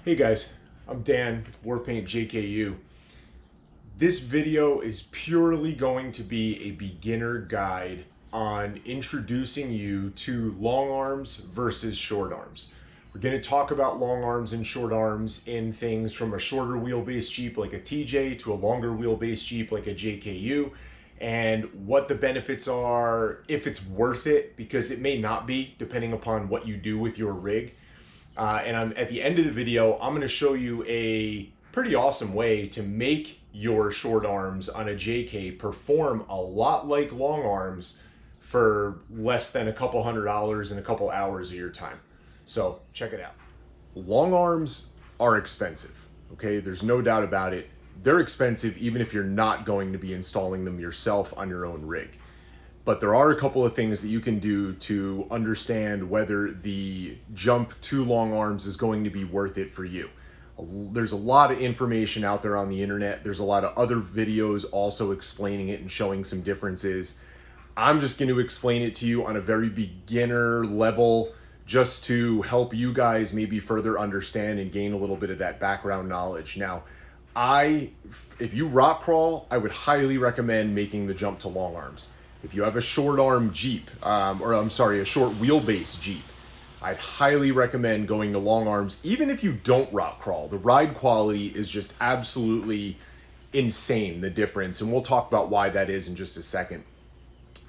Hey guys, I'm Dan, Warpaint JKU. This video is purely going to be a beginner guide on introducing you to long arms versus short arms. We're going to talk about long arms and short arms in things from a shorter wheelbase Jeep like a TJ to a longer wheelbase Jeep like a JKU, and what the benefits are, if it's worth it, because it may not be depending upon what you do with your rig. And at the end of the video, I'm going to show you a pretty awesome way to make your short arms on a JK perform a lot like long arms for less than a couple $100 and a couple hours of your time. So check it out. Long arms are expensive, okay? There's no doubt about it. They're expensive even if you're not going to be installing them yourself on your own rig. But there are a couple of things that you can do to understand whether the jump to long arms is going to be worth it for you. There's a lot of information out there on the internet. There's a lot of other videos also explaining it and showing some differences. I'm just going to explain it to you on a very beginner level, just to help you guys maybe further understand and gain a little bit of that background knowledge. Now, if you rock crawl, I would highly recommend making the jump to long arms. If you have a short arm Jeep, a short wheelbase Jeep, I'd highly recommend going to long arms. Even if you don't rock crawl, the ride quality is just absolutely insane, the difference. And we'll talk about why that is in just a second.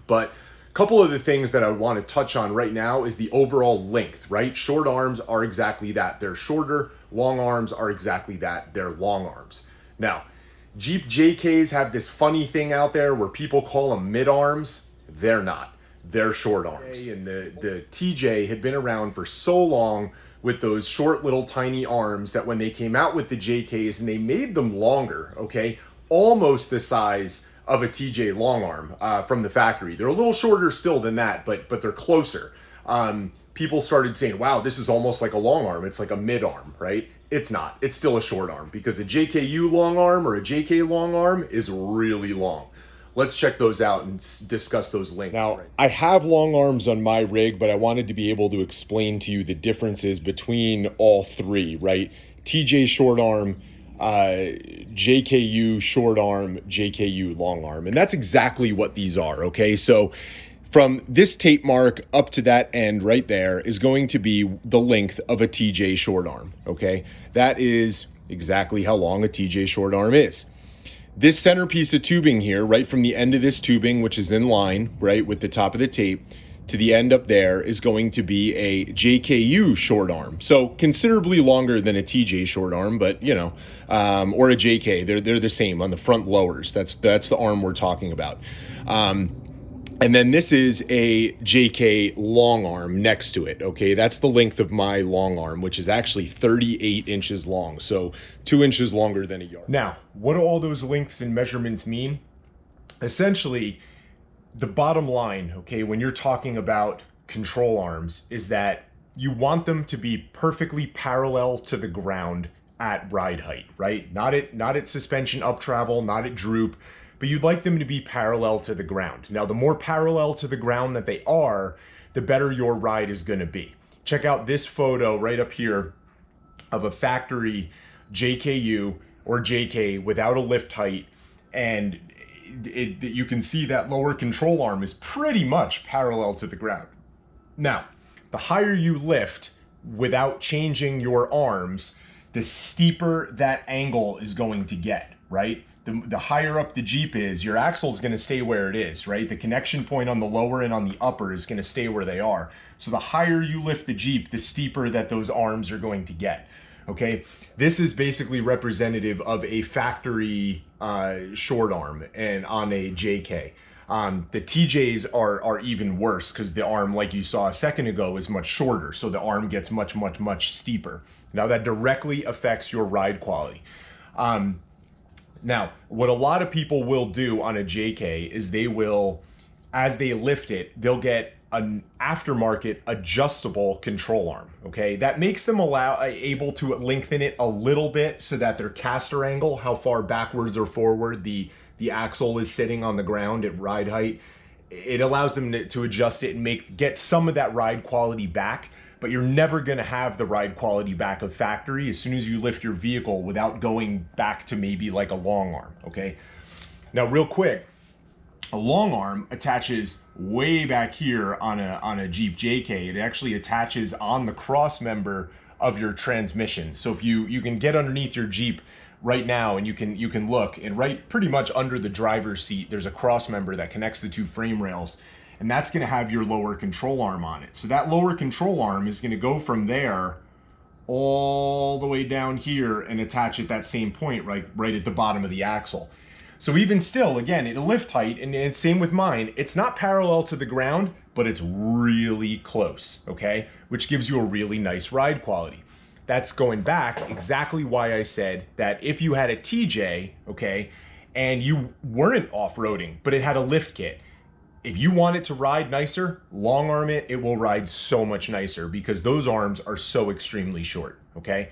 But a couple of the things that I want to touch on right now is the overall length, right? Short arms are exactly that. They're shorter. Long arms are exactly that. They're long arms. Now, Jeep JKs have this funny thing out there where people call them mid-arms. They're not. They're short arms. And the TJ had been around for so long with those short little tiny arms that when they came out with the JKs and they made them longer, okay, almost the size of a TJ long arm from the factory. They're a little shorter still than that, but they're closer. People started saying, wow, this is almost like a long arm. It's like a mid-arm, right? It's not. It's still a short arm because a JKU long arm or a JK long arm is really long. Let's check those out and discuss those lengths. Now, I have long arms on my rig, but I wanted to be able to explain to you the differences between all three, right? TJ short arm, JKU short arm, JKU long arm. And that's exactly what these are, okay? So from this tape mark up to that end right there is going to be the length of a TJ short arm, okay? That is exactly how long a TJ short arm is. This center piece of tubing here, right from the end of this tubing, which is in line, right, with the top of the tape, to the end up there is going to be a JKU short arm. So considerably longer than a TJ short arm, but you know, or a JK, they're the same on the front lowers. That's the arm we're talking about. And then this is a JK long arm next to it, okay? That's the length of my long arm, which is actually 38 inches long, so 2 inches longer than a yard. Now, what do all those lengths and measurements mean? Essentially, the bottom line, okay, when you're talking about control arms is that you want them to be perfectly parallel to the ground at ride height, right? Not at suspension up travel, not at droop, but you'd like them to be parallel to the ground. Now, the more parallel to the ground that they are, the better your ride is gonna be. Check out this photo right up here of a factory JKU or JK without a lift height, and you can see that lower control arm is pretty much parallel to the ground. Now, the higher you lift without changing your arms, the steeper that angle is going to get, right? The higher up the Jeep is, your axle is going to stay where it is, right? The connection point on the lower and on the upper is going to stay where they are. So the higher you lift the Jeep, the steeper that those arms are going to get, okay? This is basically representative of a factory short arm and on a JK. The TJs are even worse because the arm, like you saw a second ago, is much shorter. So the arm gets much steeper. Now that directly affects your ride quality. Now, what a lot of people will do on a JK is they will, as they lift it, they'll get an aftermarket adjustable control arm, okay? That makes them able to lengthen it a little bit so that their caster angle, how far backwards or forward the axle is sitting on the ground at ride height, it allows them to adjust it and get some of that ride quality back. but you're never gonna have the ride quality back of factory as soon as you lift your vehicle without going back to maybe like a long arm, okay? Now, real quick, a long arm attaches way back here on a Jeep JK. It actually attaches on the cross member of your transmission. So if you can get underneath your Jeep right now and you can look, and right pretty much under the driver's seat, there's a cross member that connects the two frame rails, and that's gonna have your lower control arm on it. So that lower control arm is gonna go from there all the way down here and attach at that same point, right at the bottom of the axle. So even still, again, at a lift height, and same with mine, it's not parallel to the ground, but it's really close, okay? Which gives you a really nice ride quality. That's going back exactly why I said that if you had a TJ, okay, and you weren't off-roading, but it had a lift kit, if you want it to ride nicer, long arm it, it will ride so much nicer because those arms are so extremely short, okay?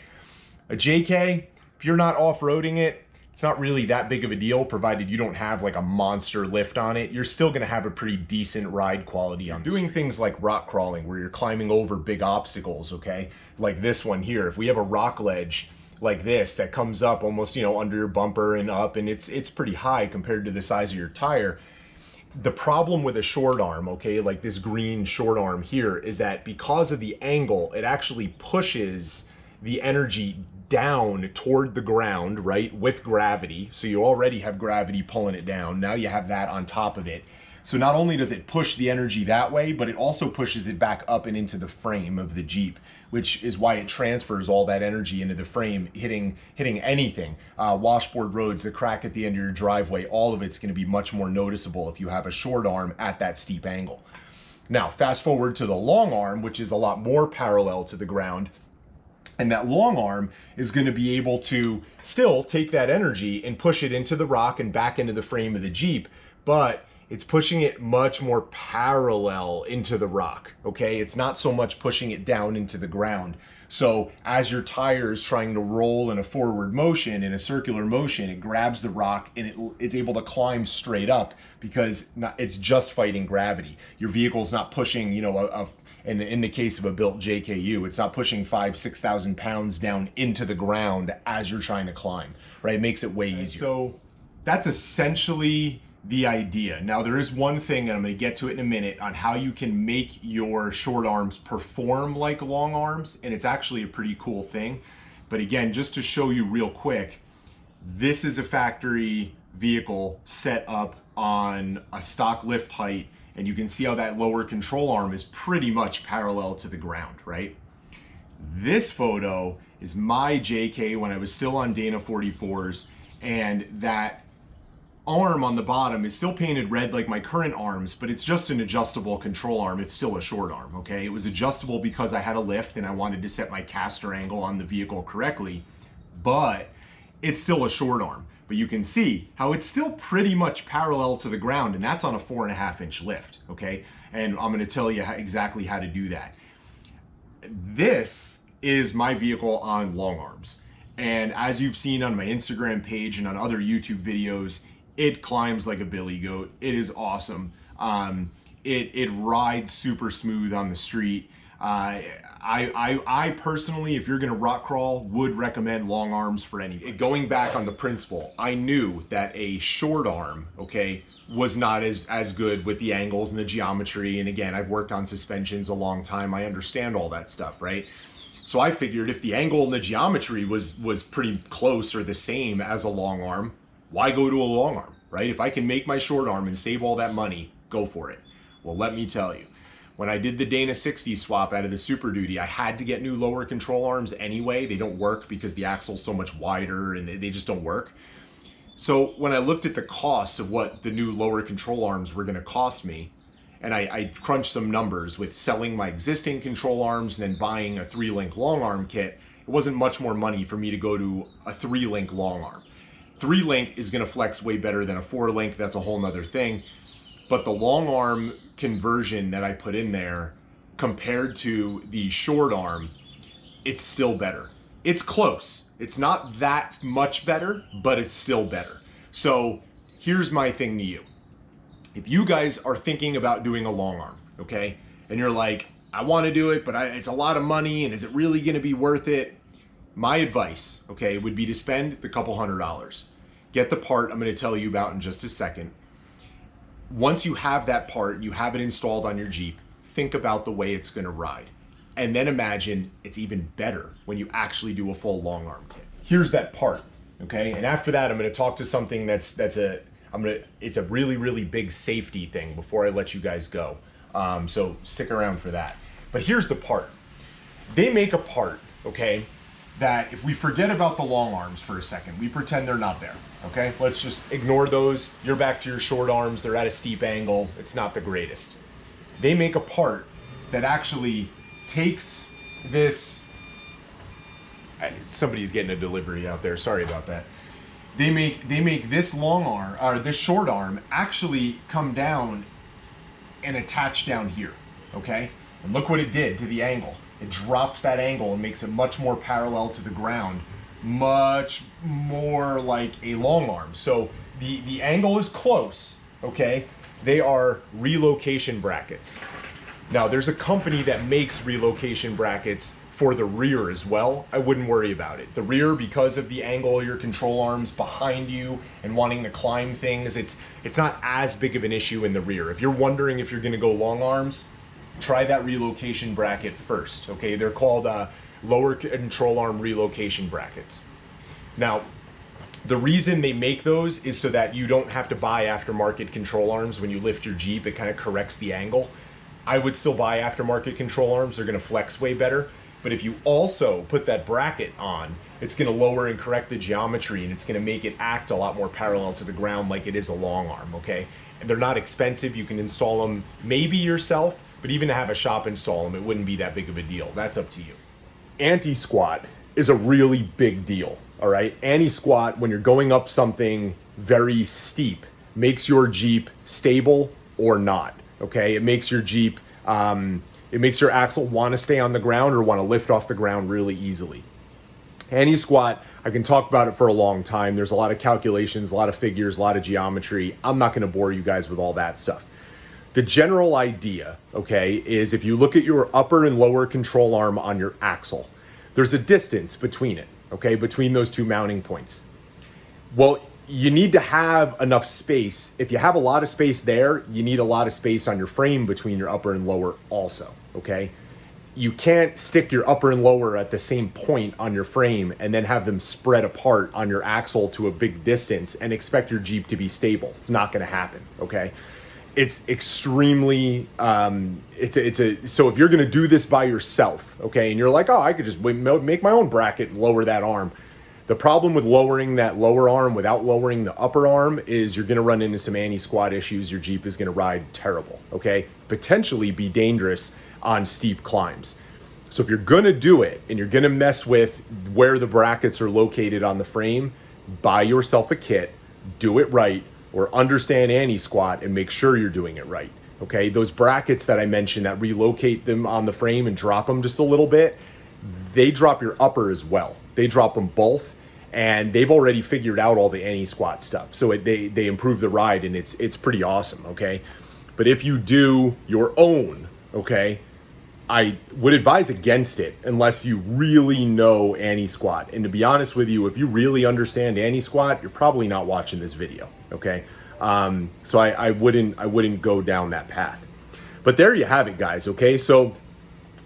A JK, if you're not off-roading it, it's not really that big of a deal, provided you don't have like a monster lift on it. You're still gonna have a pretty decent ride quality on doing things like rock crawling, where you're climbing over big obstacles, okay? Like this one here, if we have a rock ledge like this that comes up almost, you know, under your bumper and up, and it's pretty high compared to the size of your tire. The problem with a short arm, okay, like this green short arm here, is that because of the angle, it actually pushes the energy down toward the ground, right, with gravity. So you already have gravity pulling it down. Now you have that on top of it. So not only does it push the energy that way, but it also pushes it back up and into the frame of the Jeep, which is why it transfers all that energy into the frame, hitting anything. Washboard roads, the crack at the end of your driveway, all of it's gonna be much more noticeable if you have a short arm at that steep angle. Now, fast forward to the long arm, which is a lot more parallel to the ground. And that long arm is going to be able to still take that energy and push it into the rock and back into the frame of the Jeep, but it's pushing it much more parallel into the rock, okay? It's not so much pushing it down into the ground. So as your tire is trying to roll in a forward motion, in a circular motion, it grabs the rock and it's able to climb straight up because it's just fighting gravity. Your vehicle's not pushing, you know, in the case of a built JKU, it's not pushing 5,000-6,000 pounds down into the ground as you're trying to climb, right? It makes it way easier. So that's essentially the idea. Now there is one thing, and I'm going to get to it in a minute, on how you can make your short arms perform like long arms, and it's actually a pretty cool thing. But again, just to show you real quick, this is a factory vehicle set up on a stock lift height, and you can see how that lower control arm is pretty much parallel to the ground, right? This photo is my JK when I was still on Dana 44s, and that arm on the bottom is still painted red like my current arms, but it's just an adjustable control arm. It's still a short arm, okay? It was adjustable because I had a lift and I wanted to set my caster angle on the vehicle correctly, but it's still a short arm. But you can see how it's still pretty much parallel to the ground, and that's on a 4.5-inch lift, okay? And I'm gonna tell you exactly how to do that. This is my vehicle on long arms. And as you've seen on my Instagram page and on other YouTube videos, it climbs like a billy goat. It is awesome. It rides super smooth on the street. I personally, if you're gonna rock crawl, would recommend long arms for anything. Going back on the principle, I knew that a short arm, okay, was not as good with the angles and the geometry. And again, I've worked on suspensions a long time. I understand all that stuff, right? So I figured if the angle and the geometry was pretty close or the same as a long arm, why go to a long arm, right? If I can make my short arm and save all that money, go for it. Well, let me tell you, when I did the Dana 60 swap out of the Super Duty, I had to get new lower control arms anyway. They don't work because the axle's so much wider and they just don't work. So when I looked at the cost of what the new lower control arms were gonna cost me, and I crunched some numbers with selling my existing control arms and then buying a 3-link long arm kit, it wasn't much more money for me to go to a 3-link long arm. 3-link is gonna flex way better than a 4-link, that's a whole nother thing. But the long arm conversion that I put in there compared to the short arm, it's still better. It's close. It's not that much better, but it's still better. So here's my thing to you. If you guys are thinking about doing a long arm, okay, and you're like, I want to do it, but it's a lot of money, and is it really going to be worth it? My advice, okay, would be to spend the couple $100. Get the part I'm going to tell you about in just a second. Once you have that part, you have it installed on your Jeep, think about the way it's going to ride. And then imagine it's even better when you actually do a full long arm kit. Here's that part, okay? And after that, I'm going to talk to something it's a really, really big safety thing before I let you guys go. So stick around for that. But here's the part. They make a part, okay, that if we forget about the long arms for a second, we pretend they're not there, okay? Let's just ignore those. You're back to your short arms. They're at a steep angle. It's not the greatest. They make a part that actually takes this... Somebody's getting a delivery out there. Sorry about that. They make this long arm, or this short arm, actually come down and attach down here, okay? And look what it did to the angle. It drops that angle and makes it much more parallel to the ground, much more like a long arm. So the angle is close, okay? They are relocation brackets. Now, there's a company that makes relocation brackets for the rear as well. I wouldn't worry about it. The rear, because of the angle of your control arms behind you and wanting to climb things, it's not as big of an issue in the rear. If you're wondering if you're gonna go long arms, try that relocation bracket first, okay? They're called lower control arm relocation brackets. Now, the reason they make those is so that you don't have to buy aftermarket control arms when you lift your Jeep. It kind of corrects the angle. I would still buy aftermarket control arms. They're gonna flex way better. But if you also put that bracket on, it's gonna lower and correct the geometry, and it's gonna make it act a lot more parallel to the ground like it is a long arm, okay? And they're not expensive. You can install them maybe yourself, but even to have a shop install them, it wouldn't be that big of a deal. That's up to you. Anti-squat is a really big deal, all right? Anti-squat, when you're going up something very steep, makes your Jeep stable or not, okay? It makes your Jeep, it makes your axle want to stay on the ground or want to lift off the ground really easily. Anti-squat, I can talk about it for a long time. There's a lot of calculations, a lot of figures, a lot of geometry. I'm not going to bore you guys with all that stuff. The general idea, okay, is if you look at your upper and lower control arm on your axle, there's a distance between it, okay, between those two mounting points. Well, you need to have enough space. If you have a lot of space there, you need a lot of space on your frame between your upper and lower also, okay? You can't stick your upper and lower at the same point on your frame and then have them spread apart on your axle to a big distance and expect your Jeep to be stable. It's not gonna happen, okay? It's extremely, so if you're gonna do this by yourself, okay, and you're like, oh, I could just make my own bracket and lower that arm. The problem with lowering that lower arm without lowering the upper arm is you're gonna run into some anti-squat issues. Your Jeep is gonna ride terrible, okay? Potentially be dangerous on steep climbs. So if you're gonna do it and you're gonna mess with where the brackets are located on the frame, buy yourself a kit, do it right, or understand anti-squat and make sure you're doing it right, okay? Those brackets that I mentioned that relocate them on the frame and drop them just a little bit, they drop your upper as well. They drop them both, and they've already figured out all the anti-squat stuff. So they improve the ride, and it's pretty awesome, okay? But if you do your own, okay, I would advise against it unless you really know anti-squat. And to be honest with you, if you really understand anti-squat, you're probably not watching this video, okay? So I wouldn't go down that path. But there you have it, guys, okay? So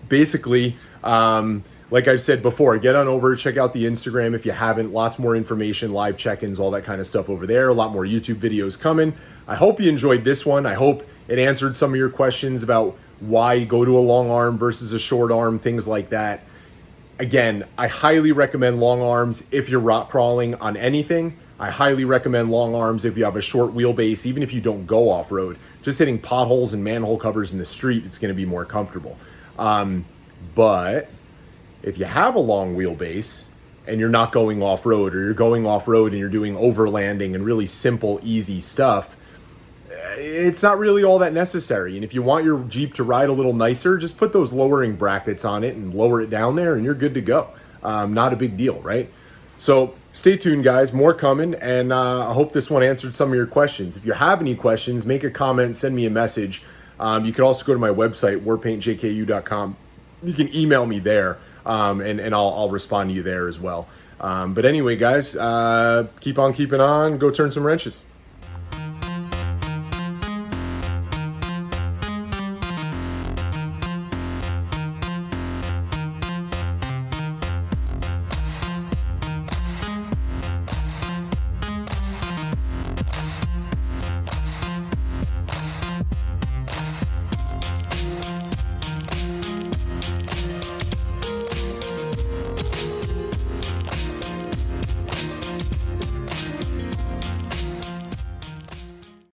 basically, like I've said before, get on over, check out the Instagram if you haven't. Lots more information, live check-ins, all that kind of stuff over there. A lot more YouTube videos coming. I hope you enjoyed this one. I hope it answered some of your questions about why go to a long arm versus a short arm, things like that. Again, I highly recommend long arms if you're rock crawling on anything. I highly recommend long arms if you have a short wheelbase, even if you don't go off-road. Just hitting potholes and manhole covers in the street, it's going to be more comfortable. But if you have a long wheelbase and you're not going off-road, or you're going off-road and you're doing overlanding and really simple, easy stuff, it's not really all that necessary. And if you want your Jeep to ride a little nicer, just put those lowering brackets on it and lower it down there and you're good to go. Not a big deal, right? So stay tuned, guys. More coming, and I hope this one answered some of your questions. If you have any questions, make a comment, send me a message. You can also go to my website, warpaintjku.com. You can email me there, and I'll respond to you there as well. But anyway, guys, keep on keeping on. Go turn some wrenches.